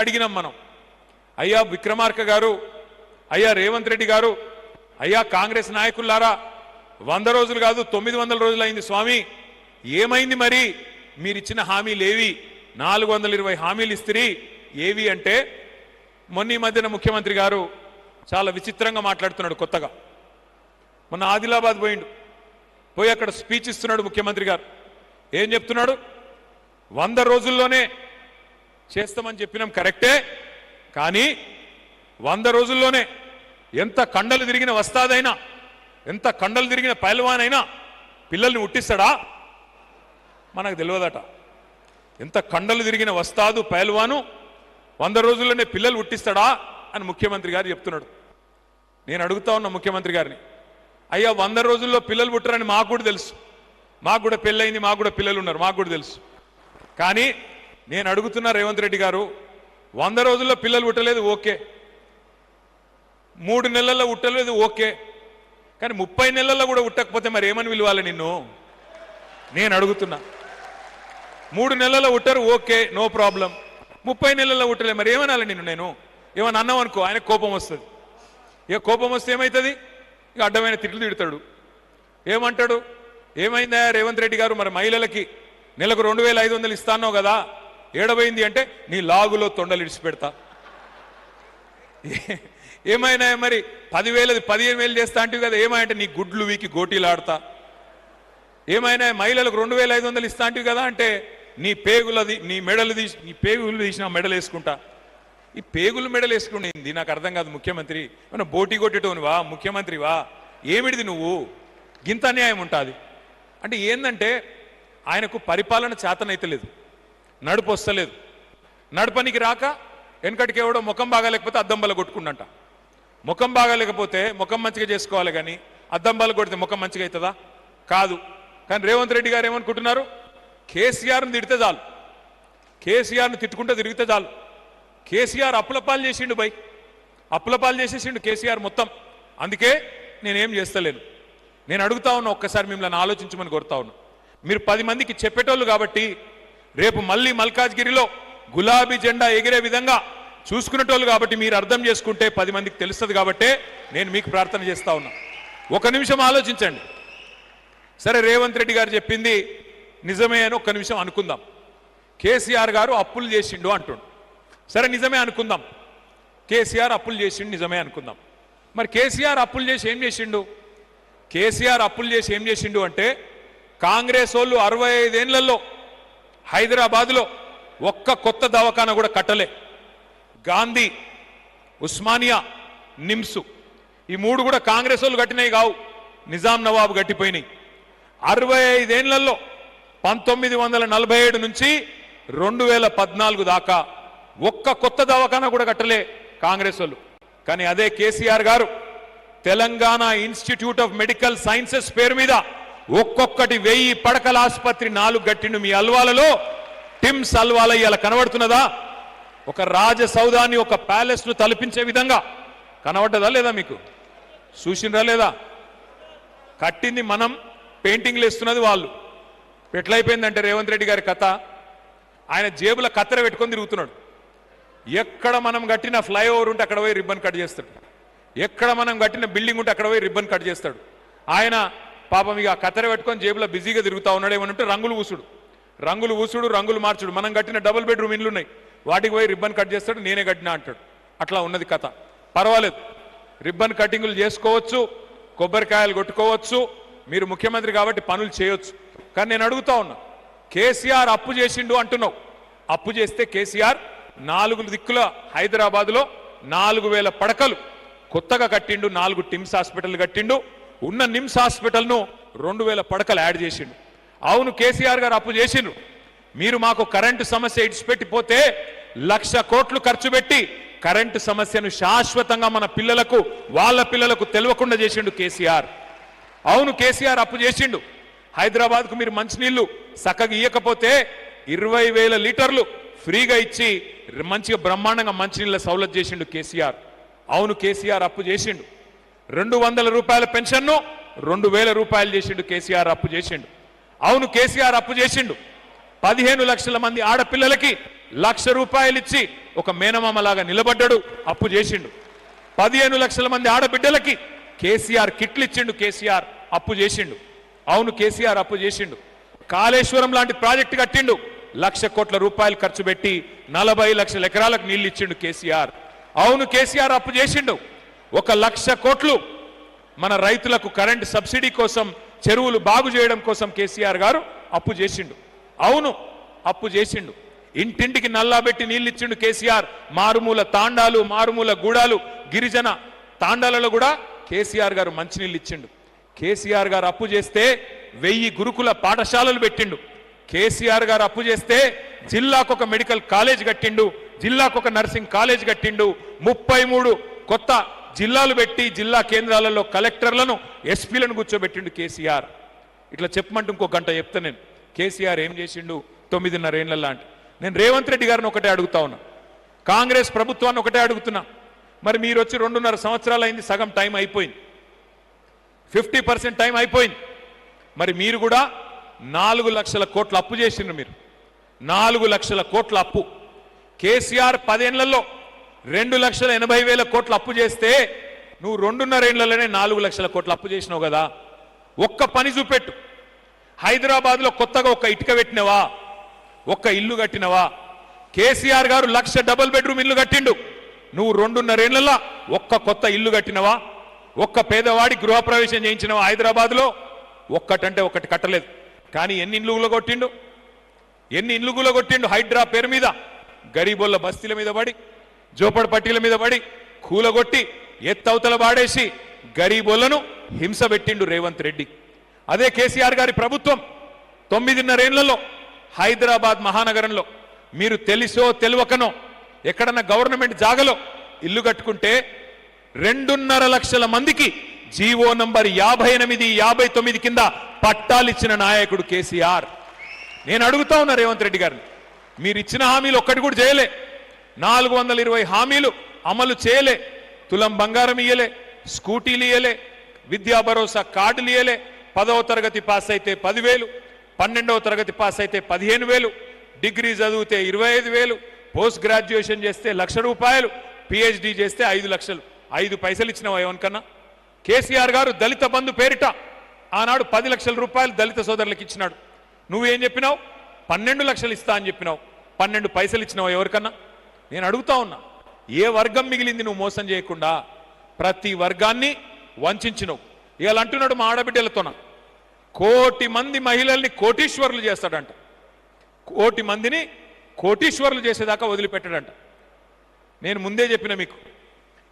అడిగినాం మనం. అయ్యా విక్రమార్క గారు, అయ్యా రేవంత్ రెడ్డి గారు, అయ్యా కాంగ్రెస్ నాయకులారా, 100 రోజులు కాదు 900 రోజులు అయింది స్వామి, ఏమైంది మరి మీరిచ్చిన హామీలేవి? 420 హామీలు ఇస్తిరి, ఏవి అంటే మొన్న ఈ మధ్యన ముఖ్యమంత్రి గారు చాలా విచిత్రంగా మాట్లాడుతున్నాడు. కొత్తగా మొన్న ఆదిలాబాద్ పోయి అక్కడ స్పీచ్ ఇస్తున్నాడు ముఖ్యమంత్రి గారు. ఏం చెప్తున్నాడు? 100 రోజుల్లోనే చేస్తామని చెప్పినాం కరెక్టే, కానీ 100 రోజుల్లోనే ఎంత కండలు తిరిగిన వస్తాదైనా, ఎంత కండలు తిరిగిన పైల్వానైనా పిల్లల్ని ఉట్టిస్తాడా? మనకు తెలియదట. ఎంత కండలు తిరిగిన వస్తాదు పైల్వాను 100 రోజుల్లోనే పిల్లలు ఉట్టిస్తాడా అని ముఖ్యమంత్రి గారు చెప్తున్నాడు. నేను అడుగుతా ఉన్నా ముఖ్యమంత్రి గారిని, అయ్యా 100 రోజుల్లో పిల్లలు పుట్టరని మాకు కూడా తెలుసు, మాకు కూడా పెళ్ళయింది, మాకు కూడా పిల్లలు ఉన్నారు, మాకు కూడా తెలుసు. కానీ నేను అడుగుతున్నా రేవంత్ రెడ్డి గారు, 100 రోజుల్లో పిల్లలు పుట్టలేదు ఓకే, 3 నెలల్లో పుట్టలేదు ఓకే, కానీ 30 నెలల్లో కూడా పుట్టకపోతే మరి ఏమని పిలవాలి నిన్ను? నేను అడుగుతున్నా. 3 నెలల్లో పుట్టరు ఓకే, నో ప్రాబ్లం, 30 నెలల్లో పుట్టలే మరి ఏమనాలి నిన్ను? నేను ఏమన్నా అన్నాం అనుకో, ఆయన కోపం వస్తుంది. ఇక కోపం వస్తే ఏమవుతుంది? ఇక అడ్డమైన తిట్లు తిడతాడు. ఏమంటాడు? ఏమైందా రేవంత్ రెడ్డి గారు, మరి మహిళలకి నెలకు 2500 ఇస్తానో కదా, ఏడబోయింది అంటే నీ లాగులో తొండలు ఇడిచిపెడతా. ఏమైనా మరి 10,000 15,000 చేస్తా అంటివి కదా, ఏమంటే నీ గుడ్లు వీకి గోటీలు ఆడతా. ఏమైనా మహిళలకు 2500 ఇస్తా అంటివి కదా అంటే నీ పేగులది, నీ మెడలు తీసి, నీ పేగులు తీసిన మెడలు వేసుకుంటా. ఈ పేగులు మెడలు వేసుకునేది నాకు అర్థం కాదు. ముఖ్యమంత్రి ఏమన్నా బోటి కొట్టేటోనివా? ముఖ్యమంత్రివా? ఏమిడిది నువ్వు? గింత అన్యాయం ఉంటుంది అంటే ఏందంటే ఆయనకు పరిపాలన చేతనైతలేదు, నడుపు వస్తలేదు. నడపనికి రాక వెనకటికి ఎవడో ముఖం బాగాలేకపోతే అద్దం బల కొట్టుకుండంట. ముఖం బాగాలేకపోతే ముఖం మంచిగా చేసుకోవాలి, కానీ అద్దం బల కొడితే ముఖం మంచిగా అవుతుందా? కాదు. కానీ రేవంత్ రెడ్డి గారు ఏమనుకుంటున్నారు? కేసీఆర్ని తిడితే చాలు, కేసీఆర్ని తిట్టుకుంటే తిరిగితే చాలు. కేసీఆర్ అప్పులపాలు చేసిండు, అప్పులపాలు చేసేసిండు కేసీఆర్ మొత్తం. అందుకే నేనేం చేస్తలేను. నేను అడుగుతా ఉన్నా, ఒక్కసారి మిమ్మల్ని ఆలోచించమని కోరుతా ఉన్నా. మీరు 10 మందికి చెప్పేటోళ్ళు కాబట్టి రేపు మళ్ళీ మల్కాజ్గిరిలో గులాబీ జెండా ఎగిరే విధంగా చూసుకునేటోళ్ళు కాబట్టి మీరు అర్థం చేసుకుంటే 10 మందికి తెలుస్తుంది కాబట్టే నేను మీకు ప్రార్థన చేస్తా ఉన్నా. 1 నిమిషం ఆలోచించండి. సరే రేవంత్ రెడ్డి గారు చెప్పింది నిజమే అని 1 నిమిషం అనుకుందాం. కేసీఆర్ గారు అప్పులు చేసిండు అంటుండు. సరే నిజమే అనుకుందాం, కేసీఆర్ అప్పులు చేసిండు నిజమే అనుకుందాం. మరి కేసీఆర్ అప్పులు చేసి ఏం చేసిండు? కేసీఆర్ అప్పులు చేసి ఏం చేసిండు అంటే కాంగ్రెస్ వాళ్ళు 65 ఏళ్లలో హైదరాబాద్లో ఒక్క కొత్త దవాఖానా కూడా కట్టలే. గాంధీ, ఉస్మానియా, నిమ్స్ ఈ 3 కూడా కాంగ్రెస్ వాళ్ళు కట్టినవి కావు, నిజాం నవాబు కట్టిపోయినాయి. 65 ఏళ్లలో 1947 నుంచి 2014 దాకా ఒక్క కొత్త దవాఖానా కూడా కట్టలే కాంగ్రెస్ వాళ్ళు. కానీ అదే కేసీఆర్ గారు Telangana institute of medical sciences పేరు మీద ఒక్కొక్కటి 1000 పడకల ఆసుపత్రి 4 గట్టిండు. మీ అల్వాలలో టిమ్స్ అల్వాల ఇవాళ కనబడుతున్నదా? ఒక రాజసౌధాన్ని, ఒక ప్యాలెస్ ను తలపించే విధంగా కనబడ్డదా లేదా? మీకు చూసినరా లేదా? కట్టింది మనం, పెయింటింగ్లు వేస్తున్నది వాళ్ళు. ఎట్లయిపోయిందంటే రేవంత్ రెడ్డి గారి కథ, ఆయన జేబుల కత్తెర పెట్టుకొని తిరుగుతున్నాడు. ఎక్కడ మనం కట్టిన ఫ్లైఓవర్ ఉంటే అక్కడ పోయి రిబ్బన్ కట్ చేస్తాడు, ఎక్కడ మనం కట్టిన బిల్డింగ్ ఉంటే అక్కడ పోయి రిబ్బన్ కట్ చేస్తాడు. ఆయన పాపం ఇక కత్తెర పెట్టుకొని జేబులో బిజీగా తిరుగుతా ఉన్నాడు. ఏమనంటే రంగులు ఊసుడు, రంగులు మార్చుడు. మనం కట్టిన డబుల్ బెడ్రూమ్ ఇండ్లు ఉన్నాయి, వాటికి పోయి రిబ్బన్ కట్ చేస్తాడు, నేనే కట్టినా అంటాడు. అట్లా ఉన్నది కథ. పర్వాలేదు, రిబ్బన్ కటింగులు చేసుకోవచ్చు, కొబ్బరికాయలు కొట్టుకోవచ్చు, మీరు ముఖ్యమంత్రి కాబట్టి పనులు చేయొచ్చు. కానీ నేను అడుగుతా ఉన్నా, కేసీఆర్ అప్పు చేసిండు అంటున్నావు. అప్పు చేస్తే కేసీఆర్ 4 దిక్కుల హైదరాబాద్లో 4000 పడకలు కొత్తగా కట్టిండు, 4 టిమ్స్ హాస్పిటల్ కట్టిండు. ఉన్న నిమ్స్ హాస్పిటల్ను 2000 పడకలు యాడ్ చేసిండు. అవును, కేసీఆర్ గారు అప్పు చేసిండ్రు. మీరు మాకు కరెంటు సమస్య ఇడిచిపెట్టిపోతే 1,00,000 కోట్లు ఖర్చు పెట్టి కరెంటు సమస్యను శాశ్వతంగా మన పిల్లలకు, వాళ్ళ పిల్లలకు తెలియకుండా చేసిండు కేసీఆర్. అవును, కేసీఆర్ అప్పు చేసిండు. హైదరాబాద్కు మీరు మంచినీళ్లు చక్కగా ఇయ్యకపోతే 20,000 లీటర్లు ఫ్రీగా ఇచ్చి మంచిగా బ్రహ్మాండంగా మంచినీళ్ళ సౌలభ్యం చేసిండు కేసీఆర్. అవును, కేసీఆర్ అప్పు చేసిండు. 200 రూపాయల పెన్షన్ను 2,000 రూపాయలు చేసిండు కేసీఆర్ అప్పు చేసిండు. అవును, కేసీఆర్ అప్పు చేసిండు. 15 లక్షల మంది ఆడపిల్లలకి 1,00,000 రూపాయలు ఇచ్చి ఒక మేనమామలాగా నిలబడ్డాడు, అప్పు చేసిండు. 15 లక్షల మంది ఆడబిడ్డలకి కేసీఆర్ కిట్లు ఇచ్చిండు. కేసీఆర్ అప్పు చేసిండు. అవును, కేసీఆర్ అప్పు చేసిండు. కాళేశ్వరం లాంటి ప్రాజెక్టు కట్టిండు. 1,00,000 కోట్ల రూపాయలు ఖర్చు పెట్టి 40 లక్షల ఎకరాలకు నీళ్లు ఇచ్చిండు కేసీఆర్. అవును, కేసీఆర్ అప్పు చేసిండు. 1,00,000 కోట్లు మన రైతులకు కరెంట్ సబ్సిడీ కోసం, చెరువులు బాగు చేయడం కోసం కేసీఆర్ గారు అప్పు చేసిండు. అవును, అప్పు చేసిండు. ఇంటింటికి నల్లాబెట్టి నీళ్ళు ఇచ్చిండు కేసీఆర్. మారుమూల తాండాలు, మారుమూల గూడాలు, గిరిజన తాండాలలో కూడా కేసీఆర్ గారు మంచినీళ్ళు ఇచ్చిండు. కేసీఆర్ గారు అప్పు చేస్తే 1000 గురుకుల పాఠశాలలు పెట్టిండు. కేసీఆర్ గారు అప్పు చేస్తే జిల్లాకు ఒక మెడికల్ కాలేజ్ కట్టిండు, జిల్లాకు ఒక నర్సింగ్ కాలేజ్ కట్టిండు. 33 కొత్త జిల్లాలు పెట్టి జిల్లా కేంద్రాలలో కలెక్టర్లను, ఎస్పీలను కూర్చోబెట్టిండు కేసీఆర్. ఇట్లా చెప్పమంటే ఇంకో గంట చెప్తా నేను. కేసీఆర్ ఏం చేసిండు 9.5 ఏళ్ల అంటే. నేను రేవంత్ రెడ్డి గారిని ఒకటే అడుగుతా ఉన్నా, కాంగ్రెస్ ప్రభుత్వాన్ని ఒకటే అడుగుతున్నా. మరి మీరు వచ్చి 2.5 సంవత్సరాలు అయింది, సగం టైం అయిపోయింది, 50% టైం అయిపోయింది. మరి మీరు కూడా 4 లక్షల కోట్ల అప్పు చేసిండ్రు. మీరు 4 లక్షల కోట్ల అప్పు. కేసీఆర్ 10 ఏళ్లలో 2,80,000 కోట్ల అప్పు చేస్తే నువ్వు 2.5 ఏళ్లలోనే 4 లక్షల కోట్ల అప్పు చేసినావు కదా. ఒక్క పని చూపెట్టు. హైదరాబాద్లో కొత్తగా ఒక్క ఇటుక పెట్టినవా? ఒక్క ఇల్లు కట్టినవా? కేసీఆర్ గారు 1,00,000 డబుల్ బెడ్రూమ్ ఇల్లు కట్టిండు. నువ్వు 2.5 ఏళ్లలో ఒక్క కొత్త ఇల్లు కట్టినవా? ఒక్క పేదవాడి గృహప్రవేశం చేయించినవా హైదరాబాద్లో? ఒక్కటంటే ఒకటి కట్టలేదు. కానీ ఎన్ని ఇల్లు కొట్టిండు, ఎన్ని ఇల్లు కొట్టిండు హైడ్రా పేరు మీద. గరీబోళ్ళ బస్తీల మీద పడి, జోపడ పట్టీల మీద పడి, కూలగొట్టి, ఎత్తవతల వాడేసి గరీబోళ్లను హింస పెట్టిండు రేవంత్ రెడ్డి. అదే కేసీఆర్ గారి ప్రభుత్వం 9.5 ఏళ్లలో హైదరాబాద్ మహానగరంలో మీరు తెలిసో తెలియకనో ఎక్కడన్నా గవర్నమెంట్ జాగలో ఇల్లు కట్టుకుంటే 2.5 లక్షల మందికి జీవో నంబర్ 58, 59 కింద పట్టాలిచ్చిన నాయకుడు కేసీఆర్. నేను అడుగుతా ఉన్నా రేవంత్ రెడ్డి గారిని, మీరు ఇచ్చిన హామీలు ఒక్కటి కూడా చేయలే. 420 హామీలు అమలు చేయలే. తులం బంగారం ఇయ్యలే, స్కూటీలు ఇయ్యలే, విద్యా భరోసా కార్డులు ఇయ్యలే. 10వ తరగతి పాస్ అయితే 10,000, 12వ తరగతి పాస్ అయితే 15,000, డిగ్రీ చదివితే 25,000, పోస్ట్ గ్రాడ్యుయేషన్ చేస్తే 1,00,000 రూపాయలు, పిహెచ్డి చేస్తే 5 లక్షలు. 5 పైసలు ఇచ్చినావా ఎవరికన్నా? కేసీఆర్ గారు దళిత బంధు పేరిట ఆనాడు 10 లక్షల రూపాయలు దళిత సోదరులకు ఇచ్చినాడు. నువ్వేం చెప్పినావు? 12 లక్షలు ఇస్తా అని చెప్పినావు. 12 పైసలు ఇచ్చినావు ఎవరికన్నా? నేను అడుగుతా ఉన్నా, ఏ వర్గం మిగిలింది నువ్వు మోసం చేయకుండా? ప్రతి వర్గాన్ని వంచినావు. ఇవాళ అంటున్నాడు మా ఆడబిడ్డలతోన 1 కోటి మంది మహిళల్ని కోటీశ్వరులు చేస్తాడంట. 1 కోటి మందిని కోటీశ్వరులు చేసేదాకా వదిలిపెట్టాడంట. నేను ముందే చెప్పిన మీకు,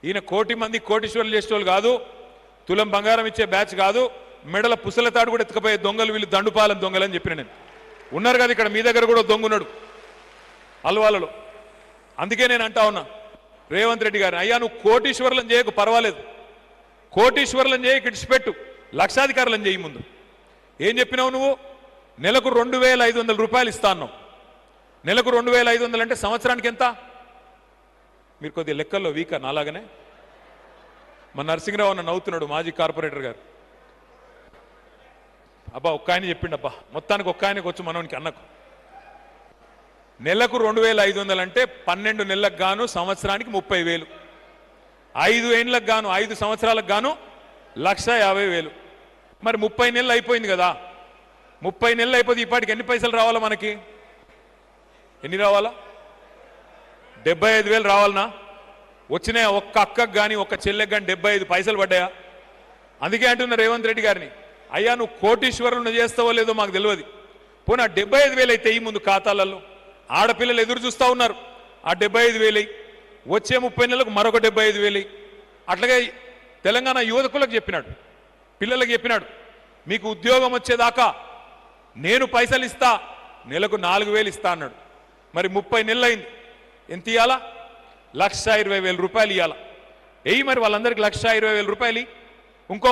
ఈయన 1 కోటి మంది కోటీశ్వరులు చేసేవాళ్ళు కాదు, తులం బంగారం ఇచ్చే బ్యాచ్ కాదు, మెడల పుసల తాడు కూడా ఎత్తుకపోయే దొంగలు వీళ్ళు, దండుపాలెం దొంగలు అని చెప్పిన నేను. ఉన్నారు కదా ఇక్కడ మీ దగ్గర కూడా దొంగున్నాడు అల్వాలలో. అందుకే నేను అంటా ఉన్నా రేవంత్ రెడ్డి గారిని, అయ్యా నువ్వు కోటీశ్వరులను చేయకు పర్వాలేదు, కోటీశ్వరులను చేయకు, ఇడిచిపెట్టు, లక్షాధికారులను చేయి. ముందు ఏం చెప్పినావు నువ్వు? నెలకు 2,500 రూపాయలు ఇస్తా అన్నావు. నెలకు 2,500 అంటే సంవత్సరానికి ఎంత? మీరు కొద్దిగా లెక్కల్లో వీక్ నాలాగనే. మా నరసింహరావు అన్న నవ్వుతున్నాడు, మాజీ కార్పొరేటర్ గారు. అబ్బా ఒక్క ఆయన చెప్పిండబ్బా, మొత్తానికి ఒక్క ఆయనకు వచ్చు మనోనికి అన్నకు. నెలకు 2,500 అంటే 12 నెలలకు గాను సంవత్సరానికి 30,000, 5 ఏళ్ళకు గాను 5 సంవత్సరాలకు గాను 1,50,000. మరి 30 నెలలు అయిపోయింది కదా. 30 నెలలు అయిపోతే ఇప్పటికి ఎన్ని పైసలు రావాలా మనకి? ఎన్ని రావాలా? 75,000 రావాలనా? వచ్చినాయా? ఒక్క అక్కకు కానీ ఒక్క చెల్లెకి కానీ 75 పైసలు పడ్డాయా? అందుకే అంటున్నా రేవంత్ రెడ్డి గారిని, అయ్యా నువ్వు కోటీశ్వరులను చేస్తావో లేదో మాకు తెలియదు. పోనీ 75,000 అయితే ఈ ముందు ఖాతాలలో ఆడపిల్లలు ఎదురు చూస్తూ ఉన్నారు. ఆ 75,000 వచ్చే 30 నెలలకు మరొక 75,000. అట్లాగే తెలంగాణ యువకులకు చెప్పినాడు, పిల్లలకు చెప్పినాడు, మీకు ఉద్యోగం వచ్చేదాకా నేను పైసలు ఇస్తా, నెలకు 4,000 ఇస్తా అన్నాడు. మరి 30 నెలలు అయింది, ఎంత ఇవ్వాలా? 1,20,000 రూపాయలు ఇవ్వాలా? మరి వాళ్ళందరికీ 1,20,000 రూపాయలు. ఇంకో